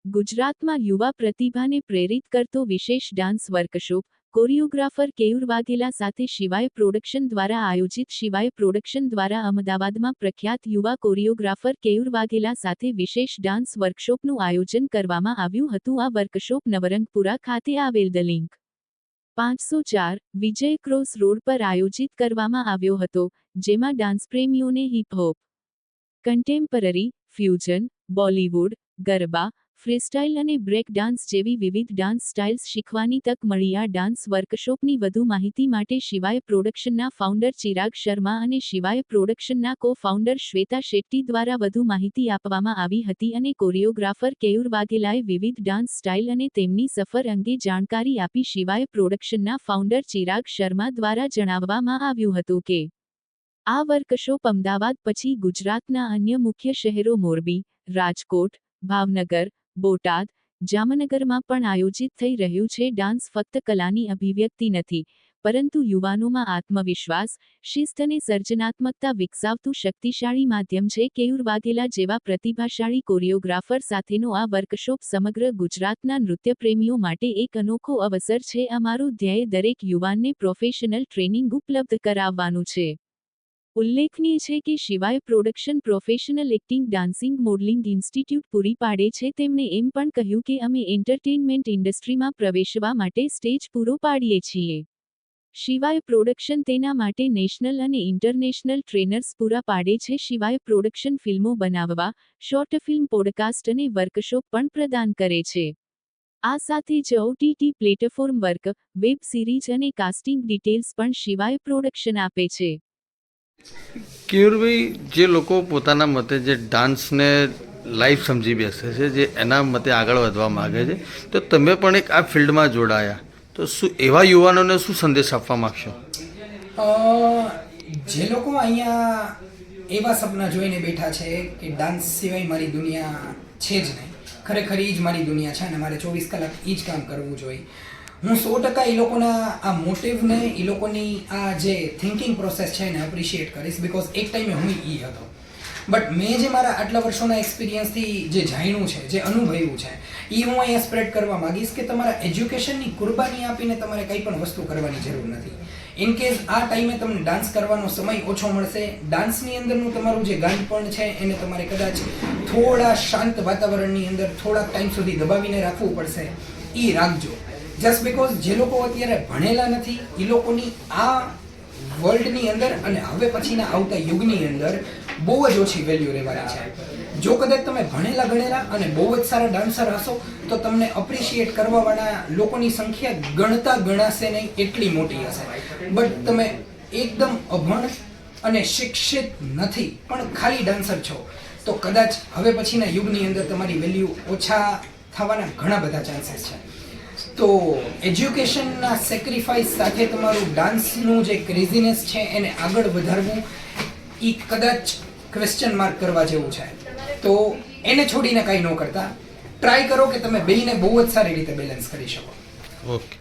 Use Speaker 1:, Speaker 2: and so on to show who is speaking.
Speaker 1: ગુજરાતમાં યુવા પ્રતિભાને પ્રેરિત કરતો વિશેષ dance workshop, choreographer Keyur Vaghela સાથે શિવાય પ્રોડક્શન દ્વારા આયોજિત શિવાય પ્રોડક્શન દ્વારા અમદાવાદમાં પ્રખ્યાત યુવા કોરિયોગ્રાફર કેયુર વાઘેલા સાથે વિશેષ ડાન્સ વર્કશોપનું આયોજન કરવામાં આવ્યું હતું. આ વર્કશોપ નવરંગપુરા ખાતે આવેલ the link 504 Vijay cross road પર આયોજિત કરવામાં આવ્યો હતો, જેમાં ડાન્સ પ્રેમીઓને hip hop, contemporary, fusion, Bollywood, garba, freestyle અને બ્રેક ડાન્સ જેવી વિવિધ ડાન્સ સ્ટાઇલ્સ શીખવાની તક મળી. આ ડાન્સ વર્કશોપની વધુ માહિતી માટે શિવાય પ્રોડક્શનના ફાઉન્ડર ચિરાગ શર્મા અને શિવાય પ્રોડક્શનના કો-ફાઉન્ડર શ્વેતા શેટ્ટી દ્વારા વધુ માહિતી આપવામાં આવી હતી અને કોરિયોગ્રાફર કેયુર વાઘેલાએ વિવિધ ડાન્સ સ્ટાઇલ અને તેમની સફર અંગે જાણકારી આપી. શિવાય પ્રોડક્શનના ફાઉન્ડર ચિરાગ શર્મા દ્વારા જણાવવામાં આવ્યું હતું કે આ વર્કશોપ અમદાવાદ પછી ગુજરાતના અન્ય મુખ્ય શહેરો મોરબી, રાજકોટ, ભાવનગર, બોટાદ, જામનગરમાં પણ આયોજિત થઈ રહ્યું છે. ડાન્સ ફક્ત કલાની અભિવ્યક્તિ નથી, પરંતુ યુવાનોમાં આત્મવિશ્વાસ, શિસ્ત અને સર્જનાત્મકતા વિકસાવતું શક્તિશાળી માધ્યમ છે. કેયુર વાઘેલા જેવા પ્રતિભાશાળી કોરિયોગ્રાફર સાથેનો આ વર્કશોપ સમગ્ર ગુજરાતના નૃત્યપ્રેમીઓ માટે એક અનોખો અવસર છે. અમારું ધ્યેય દરેક યુવાનને પ્રોફેશનલ ટ્રેનિંગ ઉપલબ્ધ કરાવવાનું છે. ઉલ્લેખનીય છે કે Shivay production professional acting, dancing, modelling institute પૂરી પાડે છે. તેમણે એમ પણ કહ્યું કે અમે એન્ટરટેઇનમેન્ટ ઇન્ડસ્ટ્રીમાં પ્રવેશવા માટે સ્ટેજ પૂરો પાડીએ છીએ. શિવાય પ્રોડક્શન તેના માટે નેશનલ અને ઇન્ટરનેશનલ ટ્રેનર્સ પૂરા પાડે છે. શિવાય પ્રોડક્શન ફિલ્મો બનાવવા, શોર્ટ ફિલ્મ, પોડકાસ્ટ અને વર્કશોપ પણ પ્રદાન કરે છે. આ સાથે જ OTT platform work, web series અને કાસ્ટિંગ ડિટેલ્સ પણ શિવાય પ્રોડક્શન આપે છે.
Speaker 2: કેયુરભાઈ, જે લોકો પોતાના મતે જે ડાન્સને લાઈફ સમજી બેસે છે, જે એના મતે આગળ વધવા માગે છે, તો તમે પણ એક આ ફિલ્ડમાં જોડાયા, તો શું એવા યુવાનોને શું સંદેશ આપવા માગશો?
Speaker 3: જે લોકો અહીંયા એવા સપના જોઈને બેઠા છે કે ડાન્સ સિવાય મારી દુનિયા છે જ નહીં, ખરેખર એ જ મારી દુનિયા છે અને મારે 24 કલાક એ જ કામ કરવું જોઈએ, હું 100% એ લોકોના આ મોટિવને, એ લોકોની આ જે થિંકિંગ પ્રોસેસ છે એને એપ્રિશિએટ કરીશ. બિકોઝ એક ટાઈમે હું એ હતો, બટ મેં જે મારા આટલા વર્ષોના એક્સપિરિયન્સથી જે જાણ્યું છે, જે અનુભવ્યું છે, એ હું અહીંયા સ્પ્રેડ કરવા માગીશ કે તમારા એજ્યુકેશનની કુરબાની આપીને તમારે કંઈ પણ વસ્તુ કરવાની જરૂર નથી. ઇન કેસ આ ટાઈમે તમને ડાન્સ કરવાનો સમય ઓછો મળશે, ડાન્સની અંદરનું તમારું જે ગાંડપણ છે એને તમારે કદાચ થોડા શાંત વાતાવરણની અંદર થોડાક ટાઈમ સુધી દબાવીને રાખવું પડશે. એ રાખજો. જસ્ટ બિકોઝ જે લોકો અત્યારે ભણેલા નથી, એ લોકોની આ વર્લ્ડની અંદર અને હવે પછીના આવતા યુગની અંદર બહુ જ ઓછી વેલ્યુ રહેવાની છે. જો કદાચ તમે ભણેલા ગણેલા અને બહુ જ સારા ડાન્સર હશો તો તમને અપ્રિશિએટ કરવાવાળા લોકોની સંખ્યા ગણતા ગણાશે નહીં એટલી મોટી હશે. બટ તમે એકદમ અભણ અને શિક્ષિત નથી પણ ખાલી ડાન્સર છો તો કદાચ હવે પછીના યુગની અંદર તમારી વેલ્યુ ઓછા થવાના ઘણા બધા ચાન્સીસ છે. તો એજ્યુકેશનના સેક્રિફાઈસ સાથે તમારું ડાન્સનું જે ક્રેઝીનેસ છે એને આગળ વધારવું એ કદાચ ક્વેશ્ચન માર્ક કરવા જેવું છે. તો એને છોડીને કાંઈ ન કરતા ટ્રાય કરો કે તમે બેયને બહુ જ સારી રીતે બેલેન્સ કરી શકો.
Speaker 2: ઓકે.